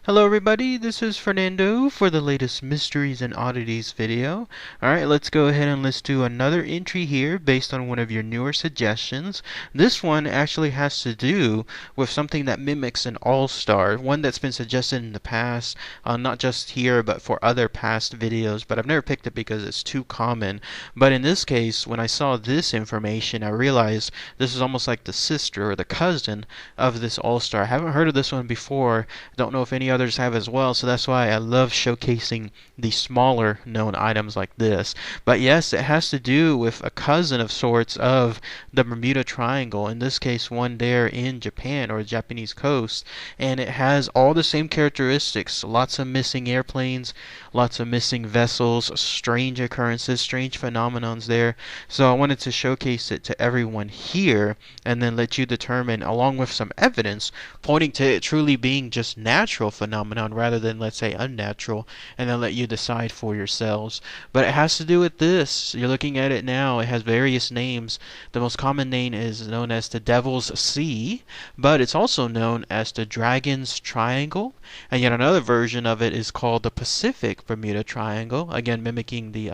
Hello everybody, this is Fernando for the latest Mysteries and Oddities video. Alright, let's go ahead and let's do another entry here based on one of your newer suggestions. This one actually has to do with something that mimics an all-star, one that's been suggested in the past, not just here but for other past videos, but I've never picked it because it's too common. But in this case, when I saw this information, I realized this is almost like the sister or the cousin of this all-star. I haven't heard of this one before. Don't know if any others have as well, so that's why I love showcasing the smaller known items like this. But yes, it has to do with a cousin of sorts of the Bermuda Triangle, in this case one there in Japan or the Japanese coast, and it has all the same characteristics. Lots of missing airplanes, lots of missing vessels, strange occurrences, strange phenomenons there. So I wanted to showcase it to everyone here and then let you determine, along with some evidence pointing to it truly being just natural phenomenon rather than, let's say, unnatural, and then let you decide for yourselves. But it has to do with this. You're looking at it now. It has various names. The most common name is known as the Devil's Sea, but it's also known as the Dragon's Triangle, and yet another version of it is called the Pacific Bermuda Triangle, again mimicking the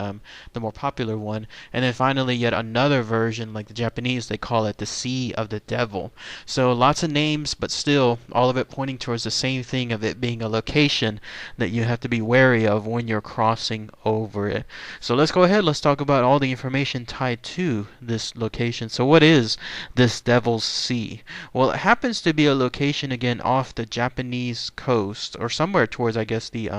more popular one. And then finally, yet another version, like the Japanese, they call it the Sea of the Devil. So lots of names, but still all of it pointing towards the same thing of it being a location that you have to be wary of when you're crossing over it. So let's go ahead, let's talk about all the information tied to this location. So what is this Devil's Sea? Well, it happens to be a location again off the Japanese coast, or somewhere towards, I guess, the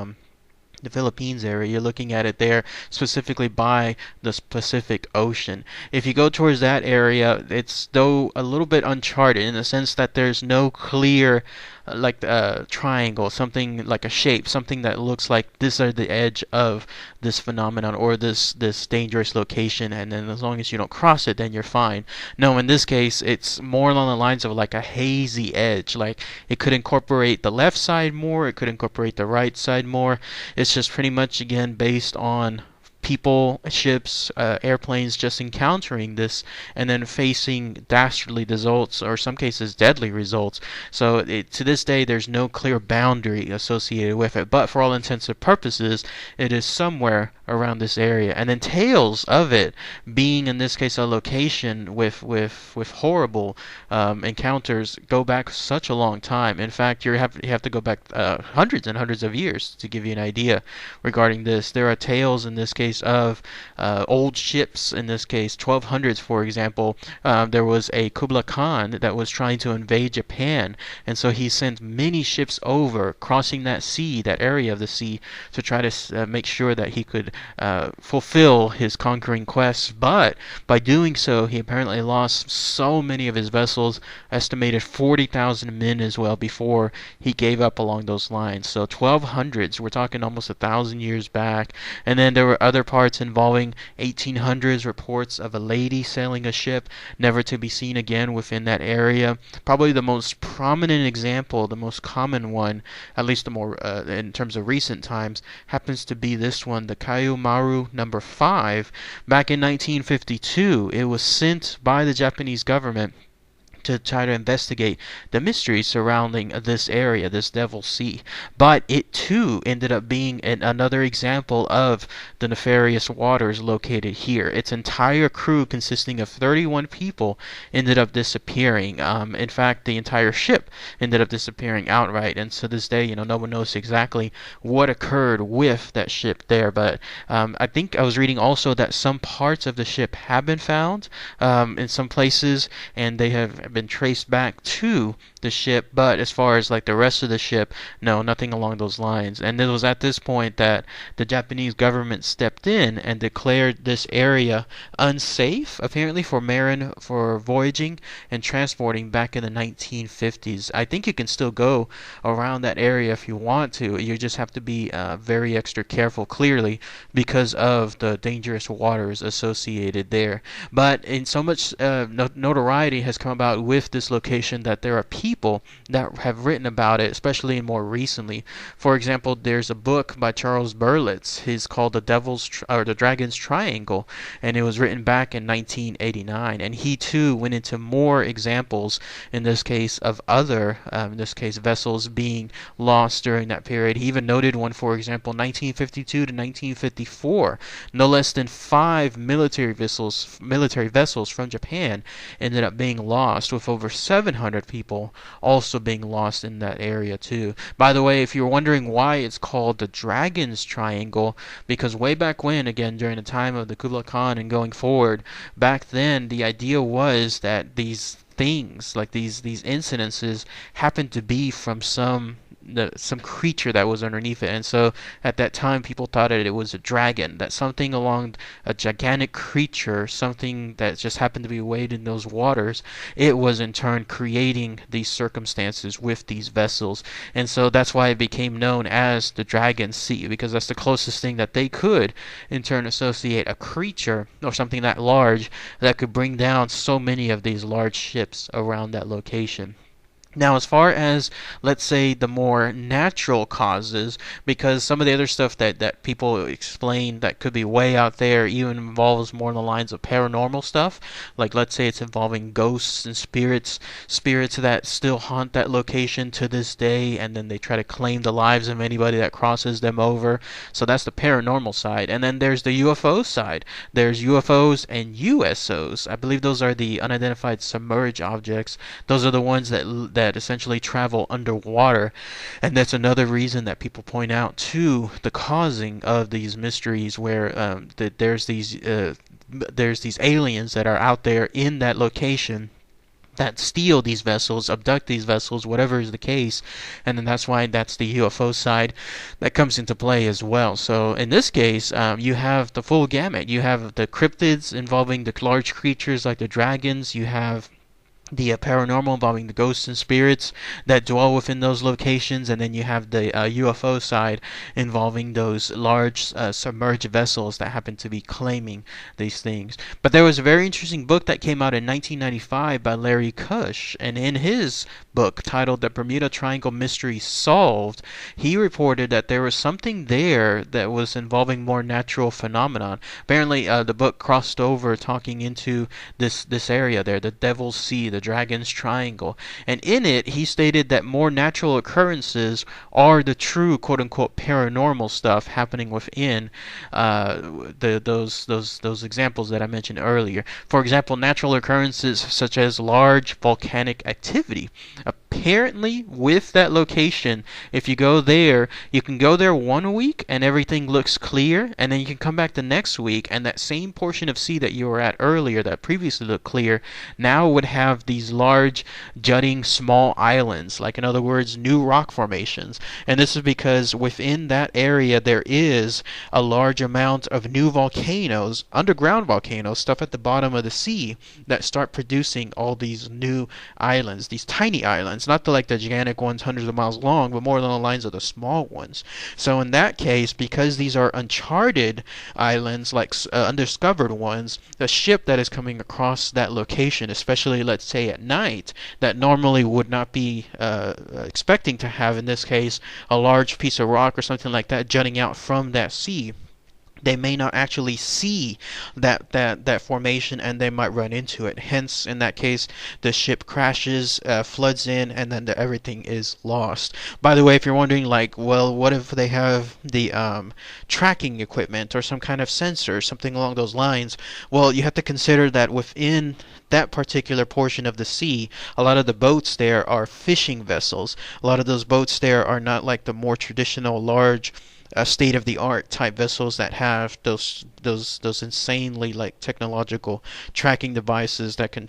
Philippines area. You're looking at it there specifically by the Pacific Ocean. If you go towards that area, it's though a little bit uncharted in the sense that there's no clear triangle, something like a shape, something that looks like this are the edge of this phenomenon or this dangerous location, and then as long as you don't cross it, then you're fine. No, in this case, it's more along the lines of like a hazy edge. Like it could incorporate the left side more, it could incorporate the right side more. It's just pretty much again based on people, ships, airplanes just encountering this and then facing dastardly results, or some cases deadly results. So to this day, there's no clear boundary associated with it, but for all intents and purposes, it is somewhere around this area. And then tales of it being, in this case, a location with horrible encounters go back such a long time. In fact, you have to go back hundreds and hundreds of years to give you an idea regarding this. There are tales in this case of old ships, in this case 1200s for example. There was a Kublai Khan that was trying to invade Japan, and so he sent many ships over, crossing that sea, that area of the sea, to try to make sure that he could fulfill his conquering quest. But by doing so, he apparently lost so many of his vessels, estimated 40,000 men as well, before he gave up along those lines. So 1200s, we're talking almost 1,000 years back. And then there were other parts involving 1800s, reports of a lady sailing a ship never to be seen again within that area. Probably the most prominent example, the most common one, at least the more in terms of recent times, happens to be this one, the Kayu Maru number 5. Back in 1952, it was sent by the Japanese government to try to investigate the mysteries surrounding this area, this Devil's Sea. But it too ended up being another example of the nefarious waters located here. Its entire crew, consisting of 31 people, ended up disappearing. In fact, the entire ship ended up disappearing outright, and to this day, no one knows exactly what occurred with that ship there. But I think I was reading also that some parts of the ship have been found in some places, and they have been traced back to the ship, but as far as like the rest of the ship, no, nothing along those lines. And it was at this point that the Japanese government stepped in and declared this area unsafe, apparently for voyaging and transporting back in the 1950s. I think you can still go around that area if you want to. You just have to be very extra careful, clearly, because of the dangerous waters associated there. But in so much notoriety has come about with this location that there are people people that have written about it, especially more recently. For example, there's a book by Charles Berlitz. It's called The Dragon's Triangle, and it was written back in 1989. And he too went into more examples, in this case of other, in this case vessels being lost during that period. He even noted one, for example, 1952 to 1954. No less than 5 military vessels from Japan ended up being lost, with over 700 people also being lost in that area too. By the way, if you're wondering why it's called the Dragon's Triangle, because way back when, again during the time of the Kublai Khan and going forward, back then the idea was that these things, like these incidences, happened to be from some creature that was underneath it. And so at that time people thought that it was a dragon, that something along a gigantic creature, something that just happened to be weighed in those waters, it was in turn creating these circumstances with these vessels. And so that's why it became known as the Dragon Sea, because that's the closest thing that they could in turn associate a creature or something that large that could bring down so many of these large ships around that location. Now, as far as, let's say, the more natural causes, because some of the other stuff that people explain that could be way out there even involves more in the lines of paranormal stuff, like let's say it's involving ghosts and spirits that still haunt that location to this day, and then they try to claim the lives of anybody that crosses them over. So that's the paranormal side. And then there's the UFO side. There's UFOs and USOs. I believe those are the unidentified submerged objects. Those are the ones that essentially travel underwater, and that's another reason that people point out to the causing of these mysteries, where there's these aliens that are out there in that location that steal these vessels, abduct these vessels, whatever is the case. And then that's why that's the UFO side that comes into play as well. So in this case, you have the full gamut. You have the cryptids involving the large creatures like the dragons. You have the paranormal involving the ghosts and spirits that dwell within those locations, and then you have the UFO side involving those large submerged vessels that happen to be claiming these things. But there was a very interesting book that came out in 1995 by Larry Kush, and in his book titled The Bermuda Triangle Mystery Solved, he reported that there was something there that was involving more natural phenomenon. Apparently the book crossed over talking into this area there, the Devil's Sea, the Dragon's Triangle, and in it he stated that more natural occurrences are the true quote-unquote paranormal stuff happening within those examples that I mentioned earlier. For example, natural occurrences such as large volcanic activity. Apparently with that location, if you go there, you can go there 1 week and everything looks clear, and then you can come back the next week and that same portion of sea that you were at earlier that previously looked clear now would have these large jutting small islands, like in other words new rock formations. And this is because within that area there is a large amount of new volcanoes, underground volcanoes, stuff at the bottom of the sea, that start producing all these new islands, these tiny islands, not like the gigantic ones hundreds of miles long, but more along the lines of the small ones. So in that case, because these are uncharted islands, like undiscovered ones, the ship that is coming across that location, especially let's say at night, that normally would not be expecting to have, in this case, a large piece of rock or something like that jutting out from that sea, they may not actually see that formation, and they might run into it. Hence, in that case, the ship crashes, floods in, and then everything is lost. By the way, if you're wondering, like, well, what if they have the tracking equipment or some kind of sensor, something along those lines? Well, you have to consider that within that particular portion of the sea, a lot of the boats there are fishing vessels. A lot of those boats there are not like the more traditional large state-of-the-art type vessels that have those insanely like technological tracking devices that can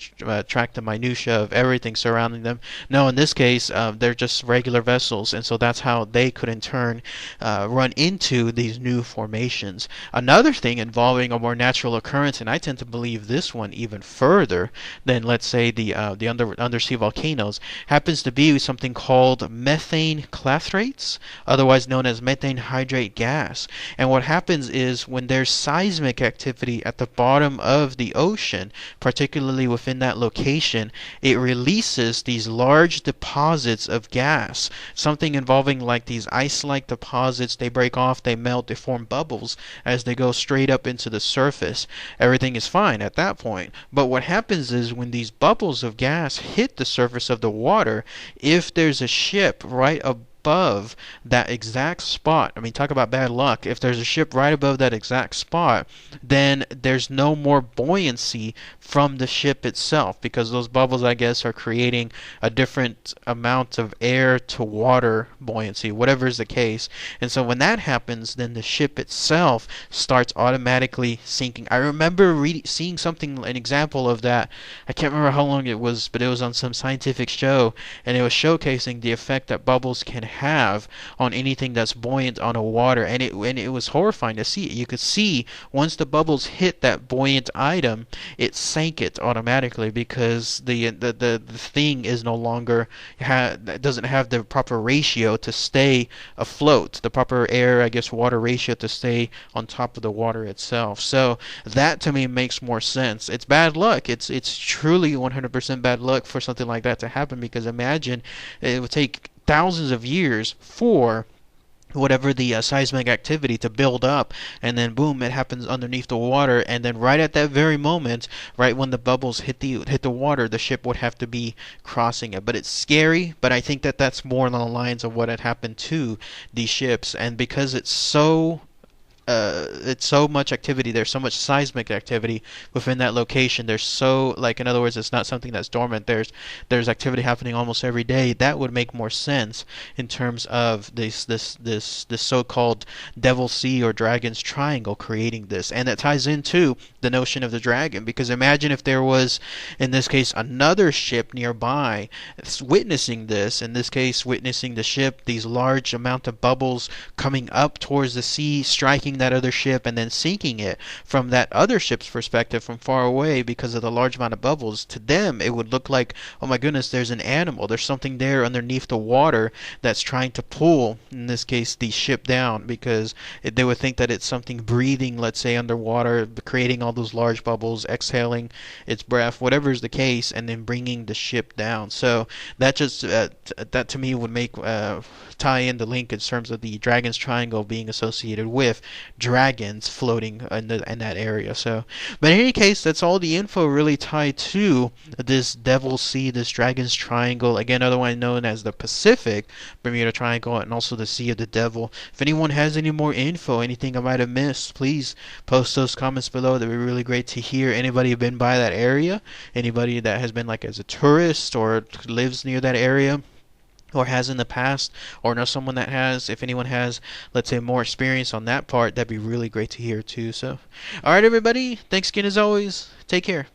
track the minutia of everything surrounding them. No, in this case, they're just regular vessels, and so that's how they could in turn run into these new formations. Another thing involving a more natural occurrence, and I tend to believe this one even further than, let's say, the undersea volcanoes, happens to be something called methane clathrates, otherwise known as methane hydrogen hydrate gas. And what happens is when there's seismic activity at the bottom of the ocean, particularly within that location, it releases these large deposits of gas. Something involving like these ice-like deposits, they break off, they melt, they form bubbles as they go straight up into the surface. Everything is fine at that point. But what happens is when these bubbles of gas hit the surface of the water, if there's a ship right above that exact spot, I mean, talk about bad luck. If there's a ship right above that exact spot, then there's no more buoyancy from the ship itself, because those bubbles, I guess, are creating a different amount of air to water buoyancy, whatever is the case. And so when that happens, then the ship itself starts automatically sinking. I remember seeing something, an example of that. I can't remember how long it was, but it was on some scientific show, and it was showcasing the effect that bubbles can have on anything that's buoyant on a water. And it was horrifying to see. You could see once the bubbles hit that buoyant item, it sank it automatically, because the thing is no longer doesn't have the proper ratio to stay afloat, the proper air, I guess, water ratio to stay on top of the water itself. So that to me makes more sense. It's bad luck. It's truly 100% bad luck for something like that to happen, because imagine it would take thousands of years for whatever the seismic activity to build up, and then boom, it happens underneath the water, and then right at that very moment, right when the bubbles hit the water, the ship would have to be crossing it. But it's scary, but I think that that's more along the lines of what had happened to these ships. And because it's so much activity, there's so much seismic activity within that location, there's so, like, in other words, it's not something that's dormant, there's activity happening almost every day. That would make more sense in terms of this so-called Devil Sea or Dragon's Triangle creating this. And that ties into the notion of the dragon, because imagine if there was, in this case, another ship nearby witnessing this, in this case witnessing the ship, these large amount of bubbles coming up towards the sea, striking that other ship and then sinking it. From that other ship's perspective, from far away, because of the large amount of bubbles, to them it would look like, oh my goodness, there's an animal, there's something there underneath the water that's trying to pull, in this case, the ship down, because they would think that it's something breathing, let's say, underwater, creating all those large bubbles, exhaling its breath, whatever is the case, and then bringing the ship down. So that just that to me would make tie in the link in terms of the Dragon's Triangle being associated with dragons floating in that area. So, but in any case, that's all the info really tied to this Devil Sea, this Dragon's Triangle, again otherwise known as the Pacific Bermuda Triangle, and also the Sea of the Devil. If anyone has any more info, anything I might have missed, please post those comments below. That'd be really great to hear. Anybody been by that area? Anybody that has been, like, as a tourist or lives near that area, or has in the past, or know someone that has, if anyone has, let's say, more experience on that part, that'd be really great to hear too. So, alright everybody, thanks again as always, take care.